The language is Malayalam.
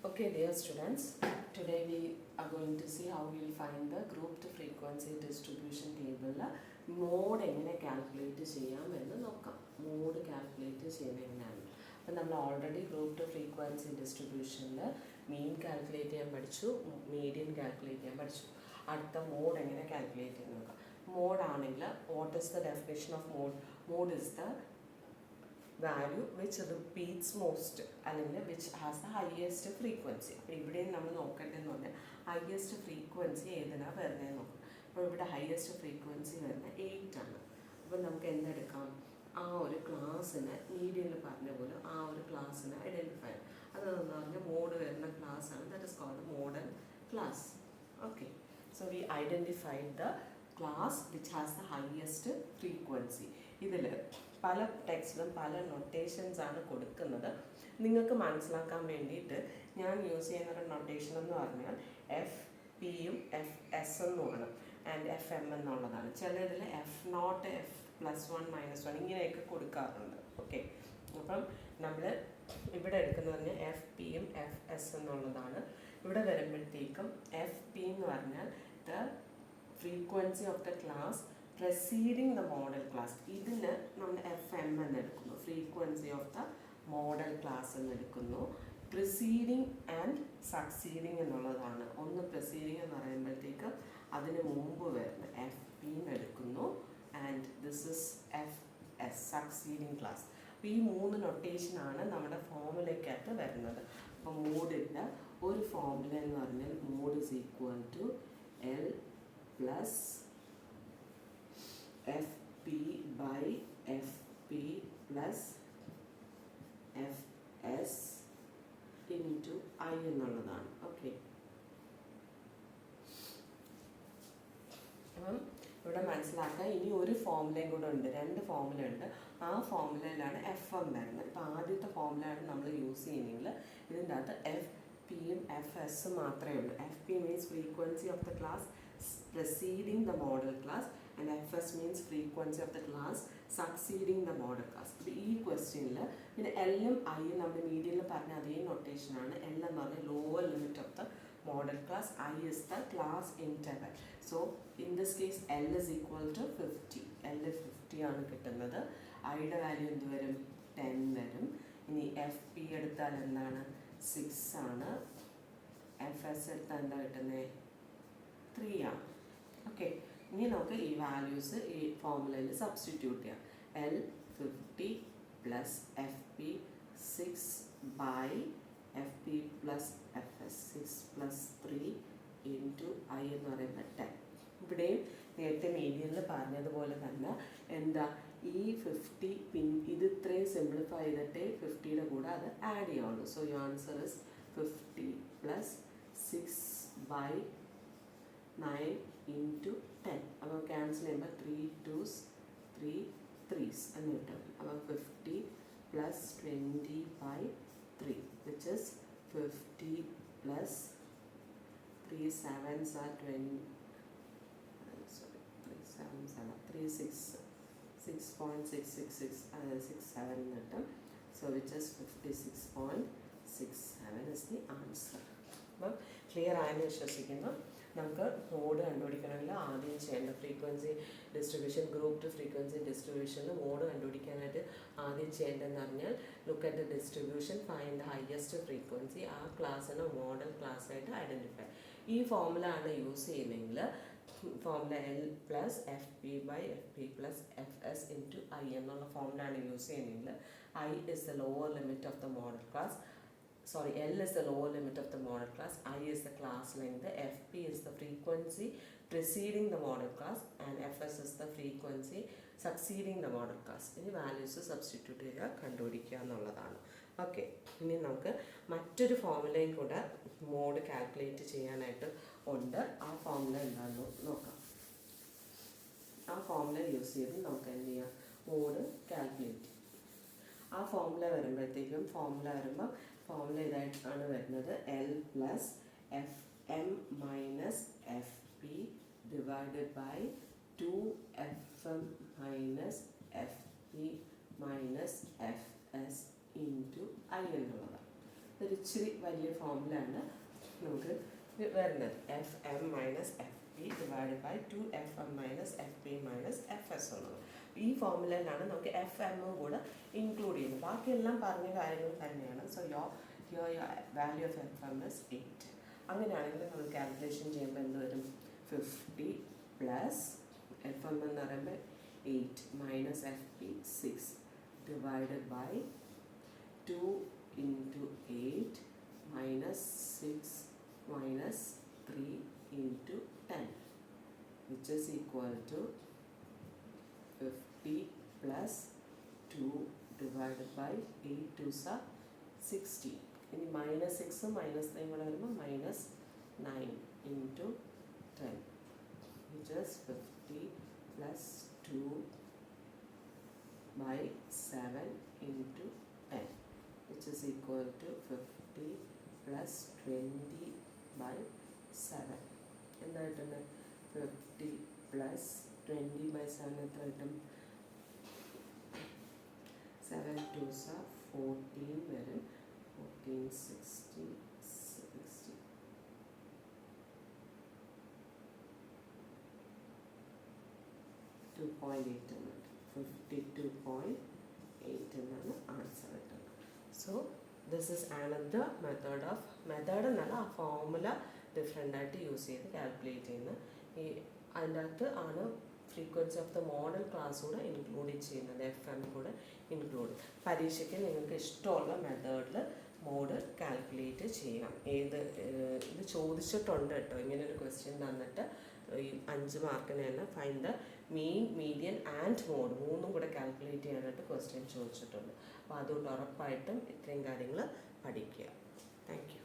Okay, dear students, today we are going to see how we will find the grouped frequency distribution table. Mode എങ്ങനെ കാൽക്കുലേറ്റ് ചെയ്യാമെന്ന് നോക്കാം. മോഡ് കാൽക്കുലേറ്റ് ചെയ്യുന്നത് എങ്ങനെയാണ്. അപ്പം നമ്മൾ ഓൾറെഡി ഗ്രൂപ്ഡ് ഫ്രീക്വൻസി ഡിസ്ട്രിബ്യൂഷനിൽ മീൻ കാൽക്കുലേറ്റ് ചെയ്യാൻ പഠിച്ചു, മീഡിയൻ കാൽക്കുലേറ്റ് ചെയ്യാൻ പഠിച്ചു. അടുത്ത മോഡ് എങ്ങനെ കാൽക്കുലേറ്റ് ചെയ്യാൻ നോക്കാം. മോഡ് ആണെങ്കിൽ what is the definition of mode? Mode is the value which repeats most അല്ലെങ്കിൽ which has the highest frequency. അപ്പോൾ ഇവിടെയും നമ്മൾ നോക്കേണ്ടതെന്ന് പറഞ്ഞാൽ ഹയസ്റ്റ് ഫ്രീക്വൻസി ഏതിനാണ് വരുന്നതെന്ന് നോക്കാം. അപ്പോൾ ഇവിടെ ഹയസ്റ്റ് ഫ്രീക്വൻസി വരുന്നത് 8 ആണ്. അപ്പോൾ നമുക്ക് എന്തെടുക്കാം? ആ ഒരു ക്ലാസ്സിന് മീഡിയനിൽ പറഞ്ഞ പോലെ ആ ഒരു ക്ലാസ്സിനെ ഐഡൻറ്റിഫൈ ചെയ്യാം. അതെന്ന് പറഞ്ഞാൽ മോഡ് വരുന്ന ക്ലാസ്സാണ്, that is called modal class. Okay, so we identified the class which has the highest frequency. ഇതിൽ പല ടെക്സ്റ്റിലും പല നൊട്ടേഷൻസ് ആണ് കൊടുക്കുന്നത്. നിങ്ങൾക്ക് മനസ്സിലാക്കാൻ വേണ്ടിയിട്ട് ഞാൻ യൂസ് ചെയ്യുന്നൊരു നൊട്ടേഷൻ എന്ന് പറഞ്ഞാൽ എഫ് പിയും എഫ് എസ് എന്നുമാണ് ആൻഡ് എഫ് എം എന്നുള്ളതാണ്. ചിലതിൽ എഫ് നോട്ട് എഫ് +1 -1 ഇങ്ങനെയൊക്കെ കൊടുക്കാറുണ്ട്. ഓക്കെ, അപ്പം നമ്മൾ ഇവിടെ എടുക്കുന്നത് പറഞ്ഞാൽ എഫ് പിയും എഫ് എസ് എന്നുള്ളതാണ്. ഇവിടെ വരുമ്പോഴത്തേക്കും എഫ് പി എന്ന് പറഞ്ഞാൽ the frequency of the class preceding the model class. ഇതിന് നമ്മൾ എഫ് എം എന്ന് എടുക്കുന്നു, frequency of the modal class എന്ന് എടുക്കുന്നു. പ്രിസീഡിങ് ആൻഡ് സക്സീഡിങ് എന്നുള്ളതാണ്. ഒന്ന് പ്രിസീഡിങ് എന്ന് പറയുമ്പോഴത്തേക്ക് അതിന് മുമ്പ് വരുന്ന എഫ് പി എന്ന് എടുക്കുന്നു and this is F S succeeding class. അപ്പോൾ ഈ മൂന്ന് നൊട്ടേഷനാണ് നമ്മുടെ ഫോമുലയ്ക്കകത്ത് വരുന്നത്. അപ്പോൾ മോഡിൻ്റെ ഒരു ഫോമുല എന്ന് പറഞ്ഞാൽ mode is equal to L plus F P by F P plus F S into I എന്നുള്ളതാണ്. ഓക്കെ, അപ്പം ഇവിടെ മനസ്സിലാക്കാൻ ഇനി ഒരു ഫോമുലയും കൂടെ ഉണ്ട്, രണ്ട് ഫോമുല ഉണ്ട്. ആ ഫോമുലയിലാണ് എഫ് എം വരുന്നത്. ഇപ്പോൾ ആദ്യത്തെ ഫോമുലയാണ് നമ്മൾ യൂസ് ചെയ്യുന്നതെങ്കിൽ ഇതിൻ്റെ അകത്ത് എഫ് പിയും എഫ് എസ് മാത്രമേ ഉള്ളൂ. F P means frequency of the class preceding the model class and fs means frequency of the class succeeding the model class. അപ്പോൾ ഈ ക്വസ്റ്റ്യനിൽ പിന്നെ എല്ലും ഐയും നമ്മൾ മീഡിയനിൽ പറഞ്ഞ അതേ നൊട്ടേഷനാണ്. എൽ എന്ന് പറഞ്ഞാൽ lower limit of the modal class, I is the class interval. So in this case L is equal to 50. L 50 ആണ് കിട്ടുന്നത്. ഐയുടെ വാല്യൂ എന്ത് വരും? 10 വരും. ഇനി എഫ് പി എടുത്താൽ എന്താണ്? 6 ആണ്. എഫ് എസ് എടുത്താൽ എന്താ കിട്ടുന്നത്? 3 ആണ്. ഓക്കെ, ഇനി നമുക്ക് ഈ വാല്യൂസ് ഈ ഫോമുലയിൽ സബ്സ്റ്റിറ്റ്യൂട്ട് ചെയ്യാം. L 50 plus F P 6 by F P plus F S 6 plus 3 into I എന്ന് പറയുമ്പോൾ 10. ഇവിടെയും നേരത്തെ മീഡിയനിൽ പറഞ്ഞതുപോലെ തന്നെ എന്താ ഈ 50 ഇത് ഇത്രയും സിംപ്ലിഫൈ ചെയ്തിട്ട് 50യുടെ കൂടെ അത് ആഡ് ചെയ്യാവുള്ളൂ. So your answer is 50 plus 6 by 9 into 10. അപ്പോൾ ക്യാൻസൽ ചെയ്യുമ്പോൾ 3 2s 3 3s എന്ന് കിട്ടും. അപ്പോൾ 50 plus 20 by 3 which is 50 plus 3 7s are 20 3 7s are 3 6 6.666 67 എന്ന് കിട്ടും. So which is 56.67 is the answer. അപ്പം ക്ലിയർ ആയെന്ന് വിശ്വസിക്കുന്നു. നമുക്ക് മോഡ് കണ്ടുപിടിക്കണമെങ്കിൽ ആദ്യം ചെയ്യേണ്ട ഫ്രീക്വൻസി ഡിസ്ട്രിബ്യൂഷൻ ഗ്രൂപ്ഡ് ഫ്രീക്വൻസി ഡിസ്ട്രിബ്യൂഷനിൽ മോഡ് കണ്ടുപിടിക്കാനായിട്ട് ആദ്യം ചെയ്യേണ്ടതെന്ന് പറഞ്ഞാൽ look at the distribution, find the highest frequency, ആ ക്ലാസ്സിനെ മോഡൽ ക്ലാസ്സായിട്ട് ഐഡൻറ്റിഫൈ. ഈ ഫോമുല ആണ് യൂസ് ചെയ്യുന്നതെങ്കിൽ formula L plus F P by F P plus F S into I എന്നുള്ള ഫോമുല ആണ് യൂസ് ചെയ്യുന്നതെങ്കിൽ I is the lower limit of the modal class. Sorry, L is the lower limit of the model class, I is the class length, FP is the frequency preceding the model class and FS is the frequency succeeding the model class. ഇനി വാല്യൂസ് സബ്സ്റ്റിറ്റ്യൂട്ട് ചെയ്യുക, കണ്ടുപിടിക്കുക എന്നുള്ളതാണ്. ഓക്കെ, ഇനി നമുക്ക് മറ്റൊരു ഫോമുലയും കൂടെ മോഡ് കാൽക്കുലേറ്റ് ചെയ്യാനായിട്ട് ഉണ്ട്. ആ ഫോമുല എന്താണെന്ന് നോക്കാം. ആ ഫോമുല യൂസ് ചെയ്ത് നമുക്ക് എന്ത് ചെയ്യാം? Mode calculate. ആ ഫോമുല വരുമ്പോഴത്തേക്കും ഫോമുല ഇതായിട്ടാണ് വരുന്നത്. L plus F M minus F P divided by 2 F M minus F P minus F S into I എന്നുള്ളതാണ്. ഇതൊരു ഇച്ചിരി വലിയ ഫോമുലയാണ് നമുക്ക് വരുന്നത്. F M minus F P divide by 2FM minus F P minus F S ഉള്ളത്. ഈ ഫോമുലയിലാണ് നമുക്ക് എഫ് എമ്മും കൂടെ ഇൻക്ലൂഡ് ചെയ്യുന്നത്. ബാക്കിയെല്ലാം പറഞ്ഞ കാര്യങ്ങൾ തന്നെയാണ്. So here value of F M is 8. അങ്ങനെയാണെങ്കിൽ നമ്മൾ കാൽക്കുലേഷൻ ചെയ്യുമ്പോൾ എന്ത് വരും? 50 പ്ലസ് എഫ് എം എന്ന് പറയുമ്പോൾ 8 minus F P 6 divided by 2 into 8 minus 6 minus 3 into 10, which is equal to 50 plus 2 divided by 8 2s are 60. ഇനി മൈനസ് 6 മൈനസ് 3 കൂടെ വരുമ്പോൾ minus 9 into 10, which is 50 plus 2 by 7 into 10, which is equal to 50 plus 20 by 7. എന്തായിട്ടുണ്ട്? 50 plus 20 by 7 എത്ര കിട്ടും? 7 2s are 14 വരും. 14 60 60 2.8 എന്നാണ്. 52.8 എന്നാണ് ആൻസർ കിട്ടുന്നത്. So this is another method എന്നല്ല, ആ ഫോർമുല ഡിഫറെൻ്റ് ആയിട്ട് യൂസ് ചെയ്ത് കാൽക്കുലേറ്റ് ചെയ്യുന്ന ഈ അതിൻ്റെ അകത്ത് ആണ് frequency of the modal class കൂടെ ഇൻക്ലൂഡ് ചെയ്യുന്നത്, എഫ് എം കൂടെ ഇൻക്ലൂഡ്. പരീക്ഷയ്ക്ക് നിങ്ങൾക്ക് ഇഷ്ടമുള്ള മെത്തേഡിൽ മോഡ് കാൽക്കുലേറ്റ് ചെയ്യാം. ഇത് ചോദിച്ചിട്ടുണ്ട് കേട്ടോ, ഇങ്ങനെ ഒരു ക്വസ്റ്റ്യൻ തന്നിട്ട് ഈ 5 മാർക്കിന് തന്നെ find the mean, median and mode മൂന്നും കൂടെ കാൽക്കുലേറ്റ് ചെയ്യാനായിട്ട് ക്വസ്റ്റ്യൻ ചോദിച്ചിട്ടുണ്ട്. അപ്പോൾ അതുകൊണ്ട് ഉറപ്പായിട്ടും ഇത്രയും കാര്യങ്ങൾ പഠിക്കുക. Thank you.